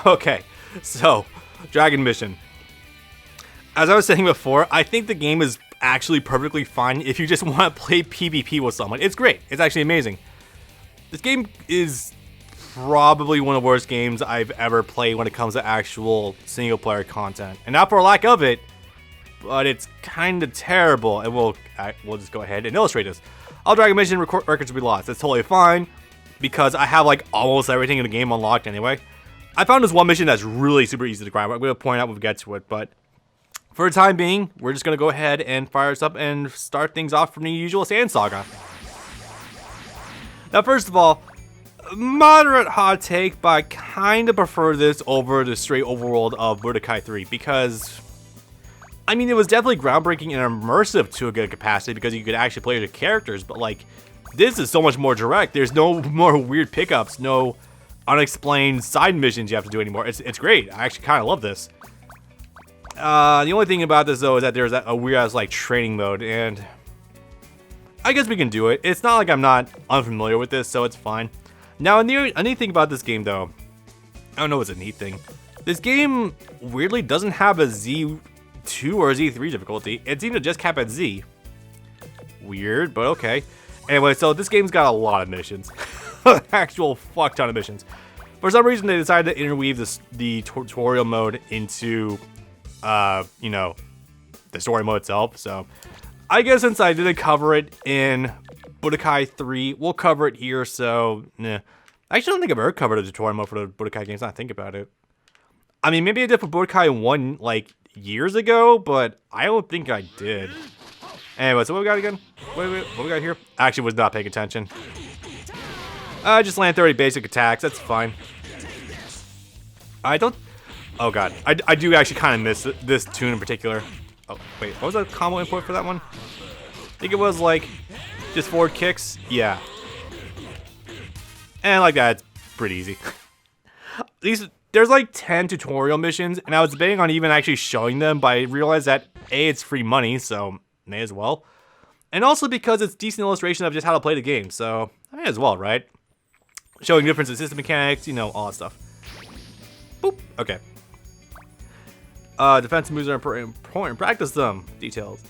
Okay, so Dragon Mission. As I was saying before, I think the game is actually perfectly fine if you just want to play PvP with someone. It's great. It's actually amazing. This game is probably one of the worst games I've ever played when it comes to actual single player content. And not for a lack of it, but it's kind of terrible. And we'll just go ahead and illustrate this. All Dragon Mission records will be lost. That's totally fine because I have like almost everything in the game unlocked anyway. I found this one mission that's really super easy to grind. I'm going to point out when we get to it, but for the time being, we're just going to go ahead and fire this up and start things off from the usual Sand Saga. Now, first of all, moderate hot take, but I kind of prefer this over the straight overworld of Budokai 3 because, I mean, it was definitely groundbreaking and immersive to a good capacity because you could actually play the characters, but like, this is so much more direct. There's no more weird pickups, no unexplained side missions you have to do anymore. It's great. I actually kind of love this. The only thing about this though is that there's a weird ass like training mode, and I guess we can do it. It's not like I'm not unfamiliar with this, so it's fine. Now, a neat thing about this game though, I don't know what's a neat thing. This game weirdly doesn't have a Z2 or Z3 difficulty. It seems to just cap at Z. Weird, but okay. Anyway, so this game's got a lot of missions. Actual fuck ton of missions. For some reason, they decided to interweave the tutorial mode into, you know, the story mode itself. So, I guess since I didn't cover it in Budokai 3, we'll cover it here. So, nah. I actually don't think I've ever covered a tutorial mode for the Budokai games. Now I think about it. I mean, maybe I did for Budokai 1 like years ago, but I don't think I did. Anyway, so what we got again? Wait, what we got here? I actually was not paying attention. Just land 30 basic attacks. That's fine. I don't. Oh god, I do actually kind of miss this tune in particular. Oh wait, what was the combo input for that one? I think it was like just forward kicks. Yeah. And like that, it's pretty easy. There's like 10 tutorial missions, and I was debating on even actually showing them, but I realized that A, it's free money, so may as well. And also because it's decent illustration of just how to play the game, so I may as well, right? Showing differences in system mechanics, you know, all that stuff. Boop. Okay. Defensive moves are important. Practice them. Details.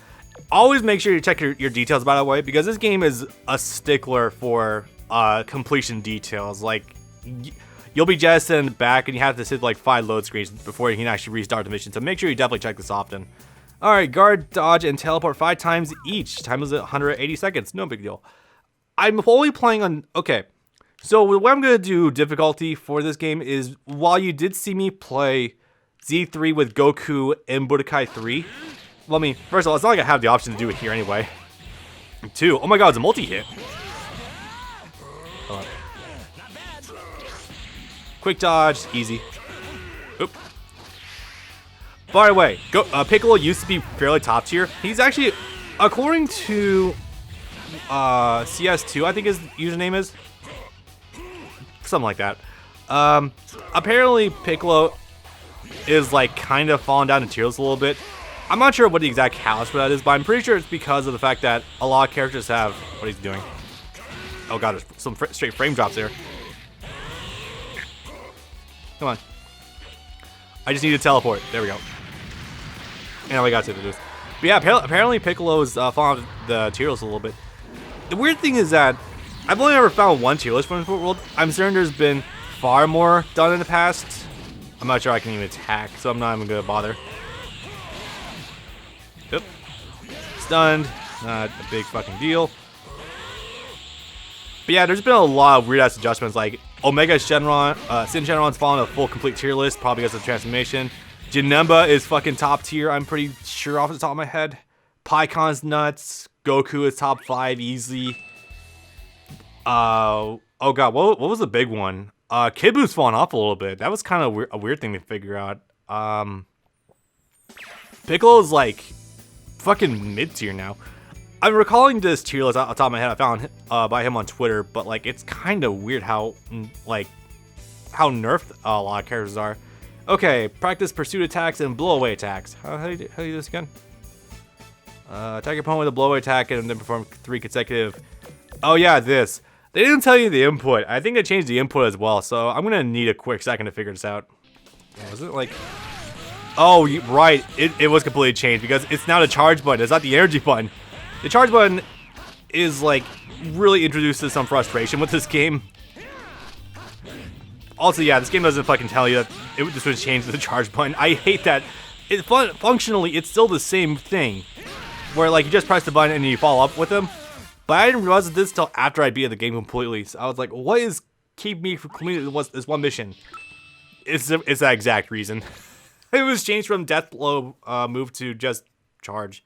Always make sure you check your details, by the way, because this game is a stickler for completion details. Like, you'll be jettisoned back, and you have to sit like 5 load screens before you can actually restart the mission. So make sure you definitely check this often. All right, guard, dodge, and teleport 5 times each. Time is 180 seconds. No big deal. I'm only playing on. Okay. So what I'm going to do difficulty for this game is, while you did see me play Z3 with Goku in Budokai 3, well, I mean, first of all, it's not like I have the option to do it here anyway. 2, oh my god, it's a multi-hit. Quick dodge, easy. Oop. By the way, Piccolo used to be fairly top tier. He's actually, according to CS2, I think his username is. Something like that. Apparently Piccolo is like kind of falling down the tier list a little bit. I'm not sure what the exact catalyst for that is, but I'm pretty sure it's because of the fact that a lot of characters have what he's doing. Oh god, there's some straight frame drops there. Come on. I just need to teleport. There we go. And we got to do this. But yeah, apparently Piccolo is falling the tier list a little bit. The weird thing is that I've only ever found one tier list for Infinite World. I'm certain there's been far more done in the past. I'm not sure I can even attack, so I'm not even gonna bother. Yep. Stunned. Not a big fucking deal. But yeah, there's been a lot of weird ass adjustments, like Omega Shenron, Sin Shenron's fallen a full complete tier list, probably because of the transformation. Janemba is fucking top tier, I'm pretty sure off the top of my head. Paikon's nuts. Goku is top 5 easy. Oh god, what was the big one? Kid Buu's fallen off a little bit. That was kind of a weird thing to figure out. Piccolo's like fucking mid tier now. I'm recalling this tier list off the top of my head. I found by him on Twitter, but like it's kind of weird how nerfed a lot of characters are. Okay, practice pursuit attacks and blowaway attacks. How do you do this again? Attack your opponent with a blowaway attack and then perform 3 consecutive. Oh yeah, this. They didn't tell you the input. I think they changed the input as well, so I'm gonna need a quick second to figure this out. Was it like... Oh, right. It was completely changed because it's now the charge button. It's not the energy button. The charge button is like really introduces some frustration with this game. Also, yeah, this game doesn't fucking tell you that this was changed to the charge button. I hate that. Functionally, it's still the same thing. Where, like, you just press the button and you follow up with them. But I didn't realize this till after I beat the game completely. So I was like, what is keeping me from completing this one mission? It's that exact reason. It was changed from death blow move to just charge.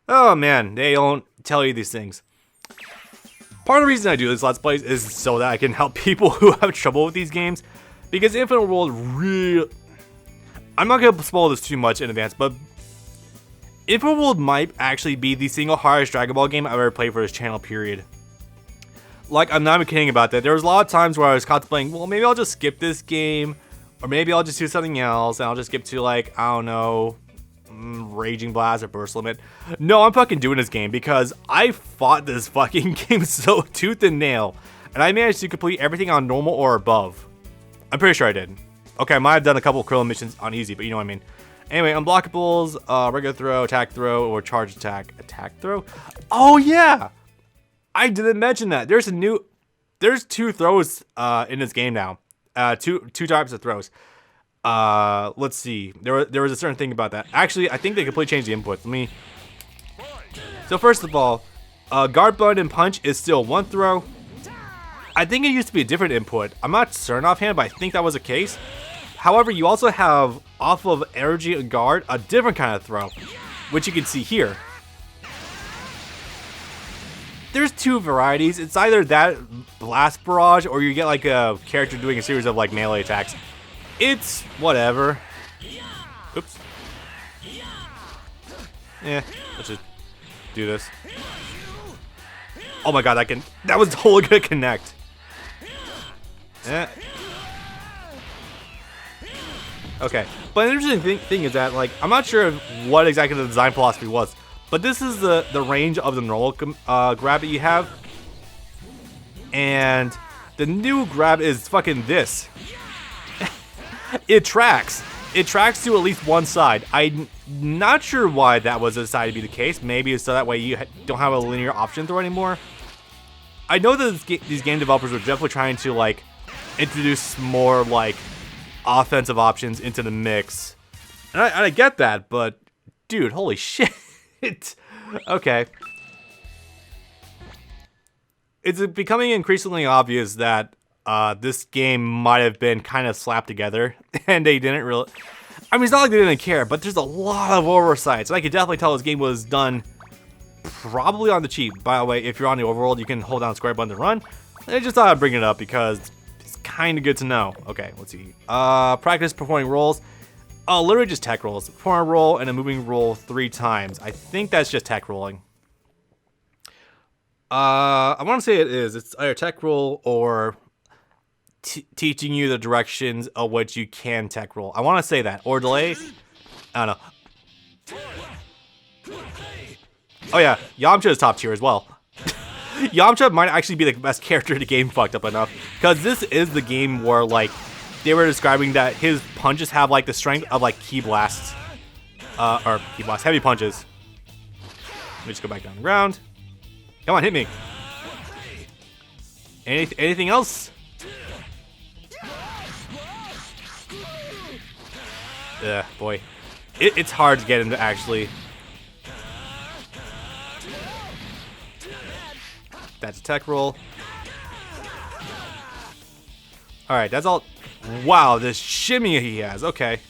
Oh man, they don't tell you these things. Part of the reason I do this Let's Plays is so that I can help people who have trouble with these games. Because Infinite World really... I'm not going to spoil this too much in advance, but Infinite World might actually be the single hardest Dragon Ball game I've ever played for this channel, period. Like, I'm not even kidding about that. There was a lot of times where I was contemplating, well, maybe I'll just skip this game, or maybe I'll just do something else, and I'll just skip to, like, I don't know, Raging Blast or Burst Limit. No, I'm fucking doing this game because I fought this fucking game so tooth and nail, and I managed to complete everything on normal or above. I'm pretty sure I did. Okay, I might have done a couple of Krillin missions on easy, but you know what I mean. Anyway, Unblockables, regular throw, attack throw, or charge attack. Attack throw? Oh yeah! I didn't mention that. There's two throws in this game now. Two types of throws. Let's see. There was a certain thing about that. Actually, I think they completely changed the inputs. So first of all, guard button and punch is still one throw. I think it used to be a different input. I'm not certain offhand, but I think that was the case. However, you also have off of energy and guard a different kind of throw, which you can see here. There's two varieties. It's either that blast barrage or you get like a character doing a series of like melee attacks. It's whatever. Oops. Yeah, let's just do this. Oh my god, that was totally gonna connect. Yeah. Okay, but an interesting thing is that, like, I'm not sure what exactly the design philosophy was, but this is the range of the normal grab that you have, and the new grab is fucking this. It tracks. It tracks to at least one side. I'm not sure why that was decided to be the case. Maybe it's so that way you don't have a linear option throw anymore. I know that these game developers were definitely trying to, like, introduce more, like, offensive options into the mix. And I get that, but dude, holy shit. Okay. It's becoming increasingly obvious that this game might have been kind of slapped together, and they didn't really... I mean, it's not like they didn't care, but there's a lot of oversights, and I could definitely tell this game was done probably on the cheap. By the way, if you're on the overworld, you can hold down square button to run. I just thought I'd bring it up because it's kind of good to know. Okay, let's see. Practice performing rolls. Oh, literally just tech rolls. Perform a roll and a moving roll 3 times. I think that's just tech rolling. I want to say it is. It's either tech roll or teaching you the directions of which you can tech roll. I want to say that. Or delay. I don't know. Oh yeah, Yamcha is top tier as well. Yamcha might actually be the best character in the game, fucked up enough. Because this is the game where, like, they were describing that his punches have, like, the strength of, like, ki blasts. Or ki blasts, heavy punches. Let me just go back down the ground. Come on, hit me. Anything else? Yeah, boy. It's hard to get him to actually... That's a tech roll. Alright, that's all. Wow, this shimmy he has. Okay.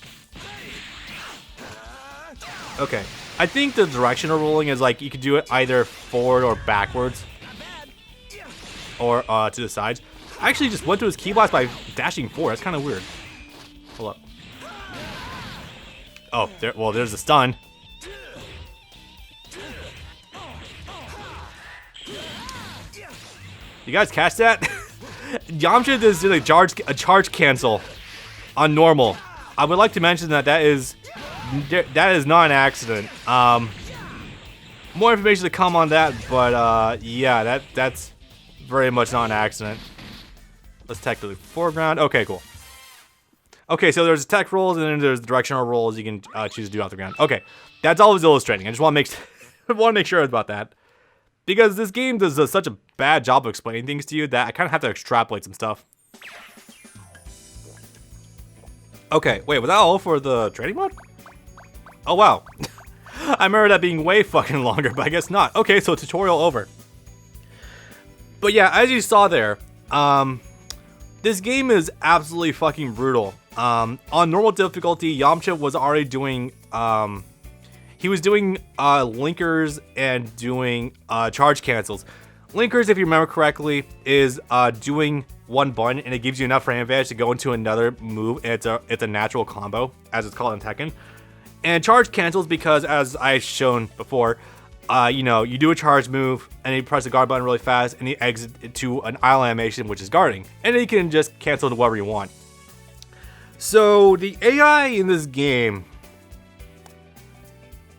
Okay. I think the direction of rolling is like you could do it either forward or backwards. Or to the sides. I actually just went to his ki blast by dashing forward. That's kind of weird. Hold up. Oh, there's the stun. You guys catch that? Yamcha just did a charge cancel on normal. I would like to mention that that is not an accident. More information to come on that, but yeah, that's very much not an accident. Let's tech to the foreground. Okay, cool. Okay, so there's attack rolls and then there's directional rolls you can choose to do off the ground. Okay, that's all it's illustrating. I just want to make sure about that. Because this game does such a bad job of explaining things to you that I kind of have to extrapolate some stuff. Okay, wait, was that all for the training mode? Oh, wow. I remember that being way fucking longer, but I guess not. Okay, so tutorial over. But yeah, as you saw there, this game is absolutely fucking brutal. On normal difficulty, Yamcha was already doing, he was doing linkers and doing charge cancels. Linkers, if you remember correctly, is doing one button and it gives you enough frame advantage to go into another move. And it's a natural combo, as it's called in Tekken. And charge cancels because, as I've shown before, you know, you do a charge move and you press the guard button really fast and you exit to an island animation, which is guarding, and then you can just cancel to whatever you want. So the AI in this game,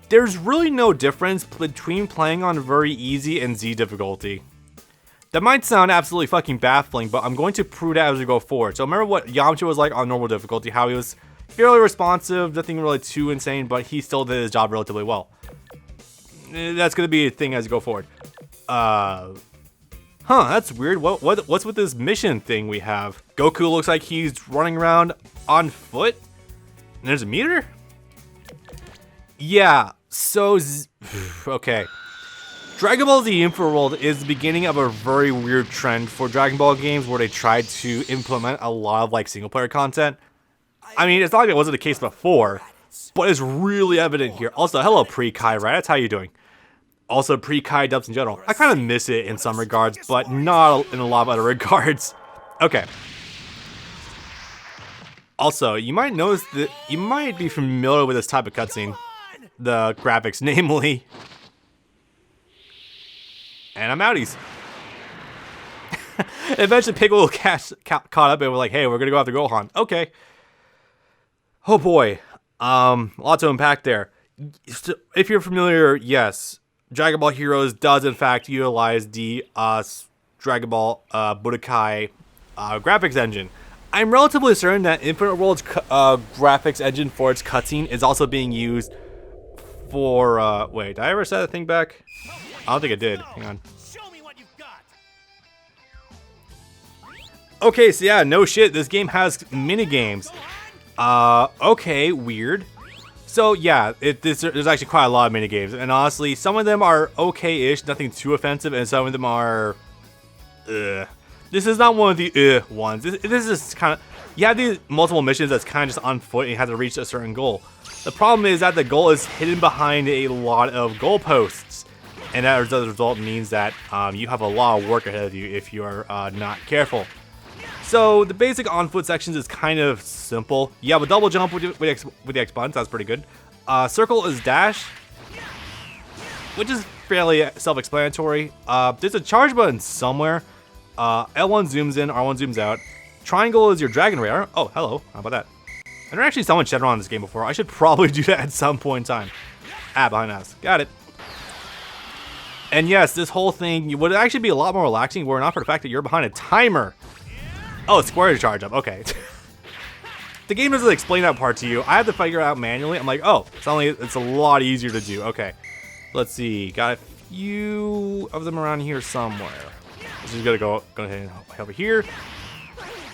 there's really no difference between playing on very easy and Z difficulty. That might sound absolutely fucking baffling, but I'm going to prove that as we go forward. So remember what Yamcha was like on normal difficulty, how he was fairly responsive, nothing really too insane, but he still did his job relatively well. That's going to be a thing as you go forward. That's weird. What's with this mission thing we have? Goku looks like he's running around on foot. And there's a meter? Yeah, so... okay. Dragon Ball Z Infraworld is the beginning of a very weird trend for Dragon Ball games where they tried to implement a lot of like single player content. I mean, it's not like it wasn't the case before, but it's really evident here. Also, hello Pre-Kai, right? That's how you doing. Also, Pre-Kai dubs in general. I kind of miss it in some regards, but not in a lot of other regards. Okay. Also, you might notice that you might be familiar with this type of cutscene. The graphics, namely. And I'm outies. Eventually, Piccolo caught up and we're like, hey, we're gonna go after Gohan. Okay. Oh boy. Lot to unpack there. So, if you're familiar, yes, Dragon Ball Heroes does in fact utilize the Dragon Ball Budokai graphics engine. I'm relatively certain that Infinite World's graphics engine for its cutscene is also being used for, wait, did I ever set that thing back? I don't think I did. Hang on. Okay, so yeah, no shit, this game has minigames. Okay, weird. So yeah, there's actually quite a lot of minigames, and honestly, some of them are okay-ish, nothing too offensive, and some of them are, This is not one of the ones. This is kind of, you have these multiple missions that's kind of just on foot and you have to reach a certain goal. The problem is that the goal is hidden behind a lot of goalposts, and that as a result means that you have a lot of work ahead of you if you are not careful. So the basic on-foot sections is kind of simple. You have a double jump with the X buttons, that's pretty good. Circle is dash, which is fairly self-explanatory. There's a charge button somewhere. L1 zooms in, R1 zooms out. Triangle is your dragon ray. Oh, hello. How about that? I've never actually summoned Shenron in this game before. I should probably do that at some point in time. Behind us. Got it. And yes, this whole thing would actually be a lot more relaxing were it not for the fact that you're behind a timer. Oh, it's square to charge up. Okay. The game doesn't explain that part to you. I have to figure it out manually. I'm like, oh, it's a lot easier to do. Okay. Let's see. Got a few of them around here somewhere. So you gotta go ahead and over here.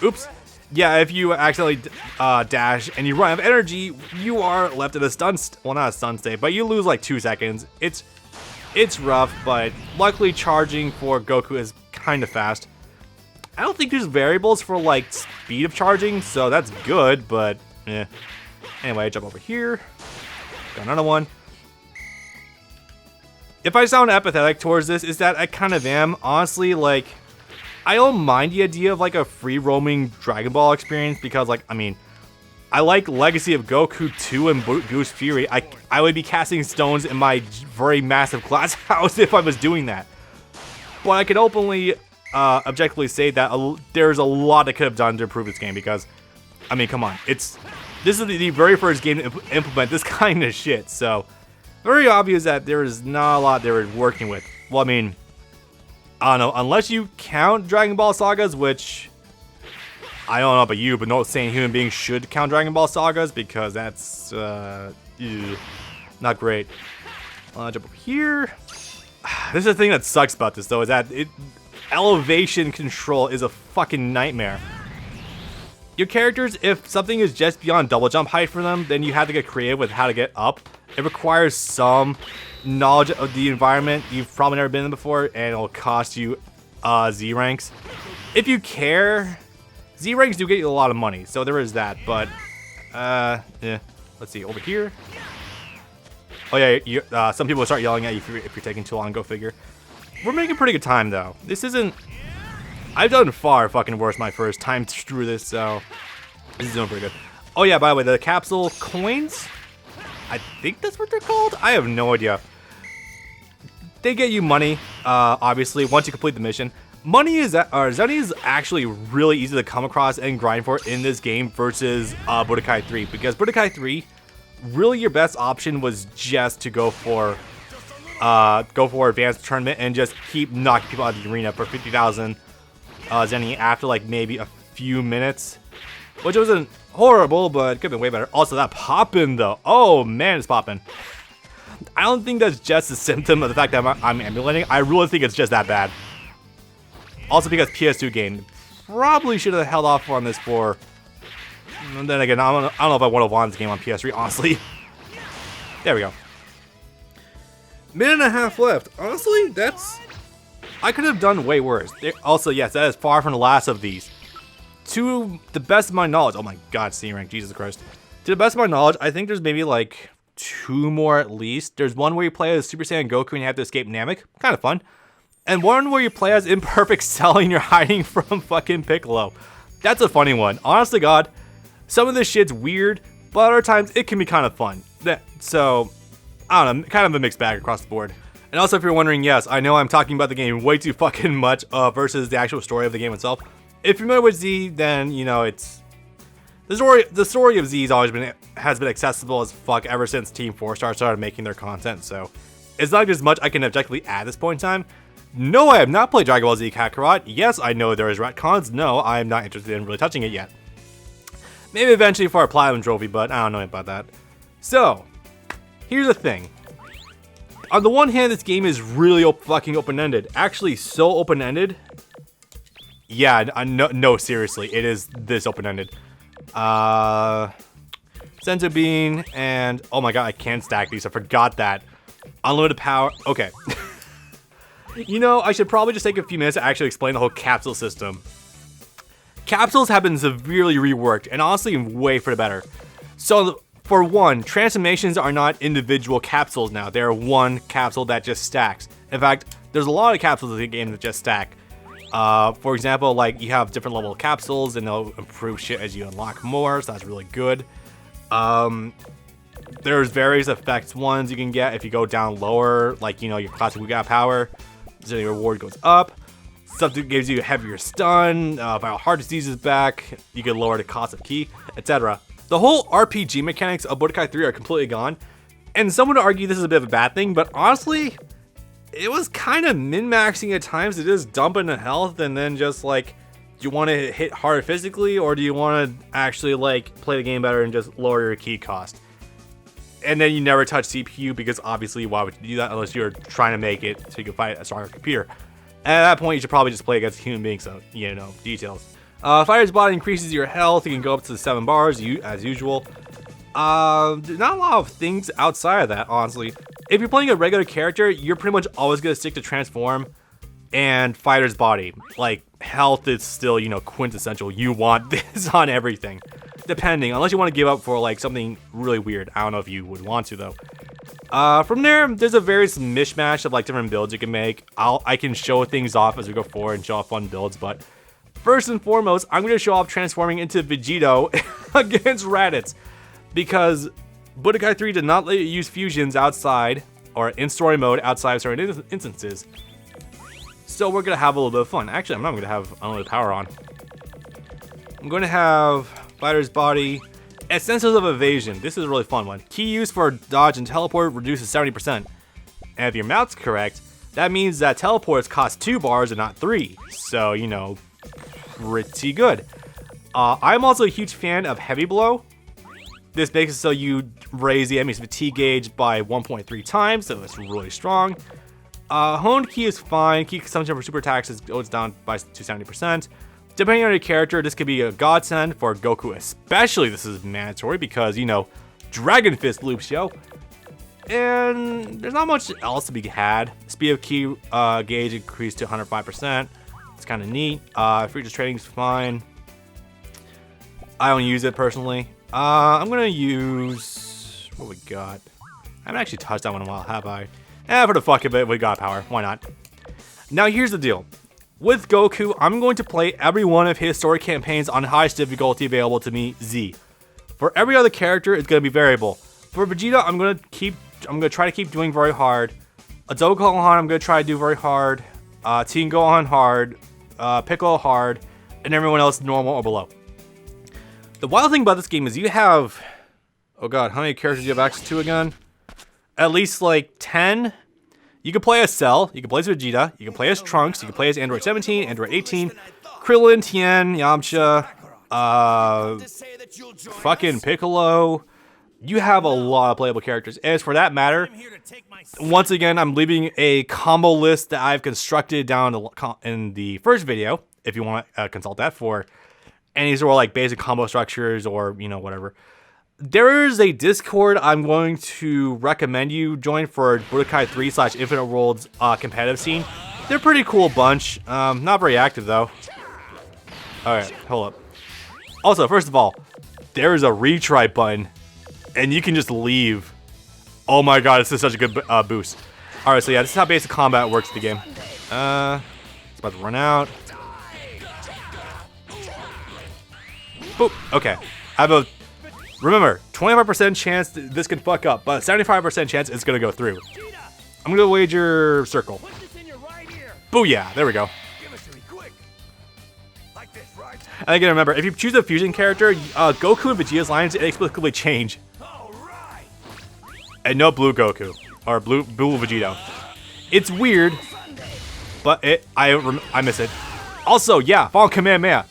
Oops. Yeah, if you accidentally dash and you run out of energy, you are left in a stun well, not a stun state, but you lose like 2 seconds. It's rough, but luckily charging for Goku is kind of fast. I don't think there's variables for like speed of charging, so that's good, but eh. Anyway, jump over here. Got another one. If I sound apathetic towards this, is that I kind of am. Honestly, like, I don't mind the idea of like a free roaming Dragon Ball experience because, like, I mean, I like Legacy of Goku 2 and Goose Fury. I would be casting stones in my very massive glass house if I was doing that. But I could openly, objectively say that there's a lot I could have done to improve this game because, I mean, come on, this is the very first game to implement this kind of shit, so very obvious that there is not a lot they were working with. Well, I mean, I don't know, unless you count Dragon Ball Sagas, which I don't know about you, but no sane human being should count Dragon Ball sagas because that's not great. Jump over here. This is the thing that sucks about this though, is that elevation control is a fucking nightmare. Your characters, if something is just beyond double jump height for them, then you have to get creative with how to get up. It requires some knowledge of the environment you've probably never been in before, and it'll cost you Z ranks. If you care, Z ranks do get you a lot of money, so there is that. But yeah, let's see over here. Oh yeah, some people will start yelling at you if you're taking too long. Go figure. We're making pretty good time though. This isn't. I've done far fucking worse my first time through this, so this is doing pretty good. Oh yeah, by the way, the capsule coins, I think that's what they're called. I have no idea. They get you money, obviously, once you complete the mission. Money is actually really easy to come across and grind for in this game versus Budokai 3, because Budokai 3, really your best option was just to go for advanced tournament and just keep knocking people out of the arena for 50,000 zenny after like maybe a few minutes, which wasn't horrible, but could have been way better. Also, that poppin' though, oh man, it's poppin'. I don't think that's just a symptom of the fact that I'm emulating. I really think it's just that bad. Also, because PS2 game, probably should have held off on this for. And then again, I don't know if I would have won this game on PS3, honestly. There we go. Minute and a half left. Honestly, I could have done way worse. Also, yes, that is far from the last of these. To the best of my knowledge, oh my god, C rank, Jesus Christ. To the best of my knowledge, I think there's maybe like 2 more at least. There's one where you play as Super Saiyan Goku and you have to escape Namek, kind of fun. And one where you play as Imperfect Cell and you're hiding from fucking Piccolo. That's a funny one. Honestly, God, some of this shit's weird, but other times it can be kind of fun. So, I don't know, kind of a mixed bag across the board. And also, if you're wondering, yes, I know I'm talking about the game way too fucking much versus the actual story of the game itself. If you're familiar with Z, then you know it's the story of Z has been accessible as fuck ever since Team 4 started making their content. So it's not as much I can objectively add at this point in time. No, I have not played Dragon Ball Z Kakarot. Yes, I know there is retcons. No, I am not interested in really touching it yet. Maybe eventually for a Platinum Trophy, but I don't know about that. So, here's the thing. On the one hand, this game is really fucking open-ended. Actually, so open-ended. Yeah, no, seriously, it is this open-ended. Senzu Bean, and oh my god, I can stack these. I forgot that. Unlimited power. Okay. You know, I should probably just take a few minutes to actually explain the whole capsule system. Capsules have been severely reworked, and honestly, way for the better. So, for one, transformations are not individual capsules now. They're one capsule that just stacks. In fact, there's a lot of capsules in the game that just stack. For example, like you have different level capsules, and they'll improve shit as you unlock more, so that's really good. There's various effects ones you can get if you go down lower, like, you know, your classic Wuga power, so your reward goes up. Something gives you a heavier stun, viral heart disease is back, you can lower the cost of ki, etc. The whole RPG mechanics of Budokai 3 are completely gone, and some would argue this is a bit of a bad thing, but honestly, it was kind of min-maxing at times to just dump into health and then just like, do you want to hit harder physically, or do you want to actually like play the game better and just lower your ki cost? And then you never touch CPU because obviously why would you do that unless you're trying to make it so you can fight a stronger computer? And at that point you should probably just play against a human being, so you know, details. Fighter's body increases your health, you can go up to 7 bars as usual. Not a lot of things outside of that, honestly. If you're playing a regular character, you're pretty much always going to stick to transform and fighter's body. Like, health is still, you know, quintessential. You want this on everything. Depending, unless you want to give up for like something really weird. I don't know if you would want to though. From there, there's a various mishmash of like different builds you can make. I can show things off as we go forward and show off fun builds, but first and foremost, I'm going to show off transforming into Vegito against Raditz, because Budokai 3 did not let you use fusions outside, or in story mode outside of certain instances. So we're going to have a little bit of fun. Actually, I'm not going to have unlimited power on. I'm going to have fighter's body, essentials of evasion. This is a really fun one. Key use for dodge and teleport reduces 70%. And if your math's correct, that means that teleports cost 2 bars and not 3. So, you know, pretty good. I'm also a huge fan of Heavy Blow. This makes it so you raise the enemy's fatigue gauge by 1.3 times, so it's really strong. Honed Ki is fine. Ki consumption for super attacks goes down by to 70%. Depending on your character, this could be a godsend. For Goku especially, this is mandatory because, you know, Dragon Fist loops, yo. And there's not much else to be had. Speed of Ki gauge increased to 105%. It's kind of neat. Future trading is fine. I don't use it personally. I'm gonna use what we got. I haven't actually touched that one in a while, have I? For the fuck of it, we got power. Why not? Now here's the deal. With Goku, I'm going to play every one of his story campaigns on highest difficulty available to me, Z. For every other character, it's gonna be variable. For Vegeta, I'm gonna try to keep doing very hard. Adult Gohan, I'm gonna try to do very hard. Teen Gohan hard. Piccolo hard, and everyone else normal or below. The wild thing about this game is you have, oh god, how many characters do you have access to again? At least like 10. You can play as Cell, you can play as Vegeta, you can play as Trunks, you can play as Android 17, Android 18, Krillin, Tien, Yamcha, fucking Piccolo. You have a lot of playable characters. As for that matter, once again, I'm leaving a combo list that I've constructed down in the first video, if you want to consult that for any sort of like basic combo structures or, you know, whatever. There is a Discord I'm going to recommend you join for Budokai 3 / Infinite Worlds competitive scene. They're a pretty cool bunch. Not very active though. Alright, hold up. Also, first of all, there is a retry button. And you can just leave. Oh my god, this is such a good boost. Alright, so yeah, this is how basic combat works in the game. It's about to run out. Boop, okay. I have a, remember, 25% chance this can fuck up, but 75% chance it's gonna go through. I'm gonna wager circle. Booyah, there we go. And again, remember, if you choose a fusion character, Goku and Vegeta's lines inexplicably change. And no blue Goku or blue Vegeta. It's weird, but I miss it. Also, yeah, Fall Kamehameha.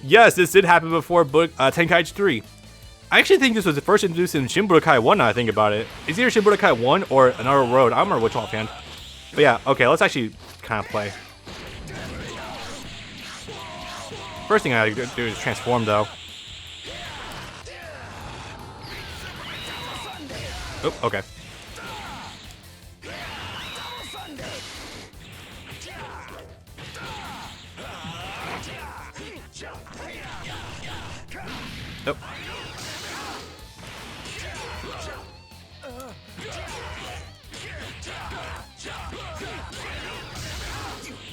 Yes, this did happen before Tenkaichi 3. I actually think this was the first introduced in Shin Budokai 1 now I think about it. It's either Shin Budokai 1 or Another Road. I don't remember which one offhand. But yeah, okay, let's actually kind of play. First thing I gotta do is transform though. Oh, okay. Nope.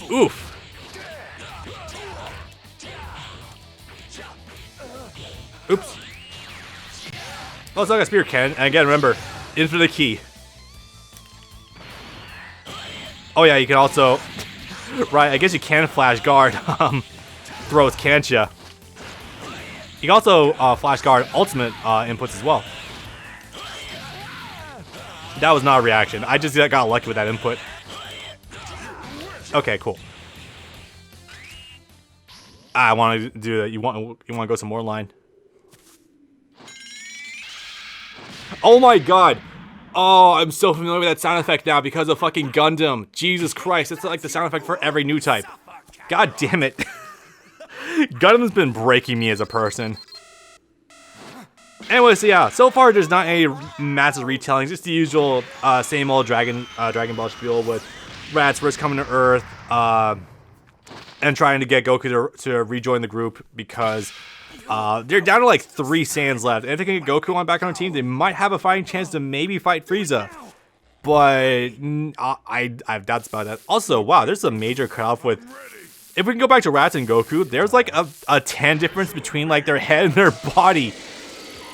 Oof. Oops. Well, it's not a spear cannon. And again, remember, infinite key. Oh yeah, you can also, right? I guess you can flash guard throws, can't ya? You can also flash guard ultimate inputs as well. That was not a reaction. I just got lucky with that input. Okay, cool. I want to do that. You want to go some more line? Oh my god! Oh, I'm so familiar with that sound effect now because of fucking Gundam. Jesus Christ, it's like the sound effect for every new type. God damn it. Gundam's been breaking me as a person. Anyway, so yeah, so far there's not any massive retellings, just the usual same old Dragon Ball spiel with Raditz first coming to Earth and trying to get Goku to rejoin the group because they're down to like 3 Saiyans left. And if they can get Goku back on the team, they might have a fighting chance to maybe fight Frieza. But I have doubts about that. Also, wow, there's a major cutoff with... If we can go back to Raditz and Goku, there's like a 10 difference between like their head and their body.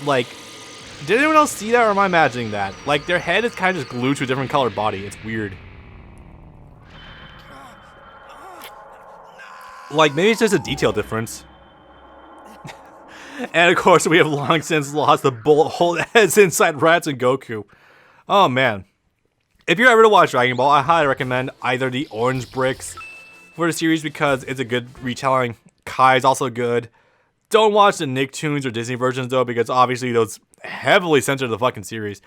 Like, did anyone else see that or am I imagining that? Like, their head is kind of just glued to a different colored body. It's weird. Like, maybe it's just a detail difference. And of course, we have long since lost the bullet hole heads inside Raditz and Goku. Oh man. If you're ever to watch Dragon Ball, I highly recommend either the Orange Bricks for the series because it's a good retelling Kai is also good. Don't watch the Nicktoons or Disney versions though, because obviously those heavily censor the fucking series.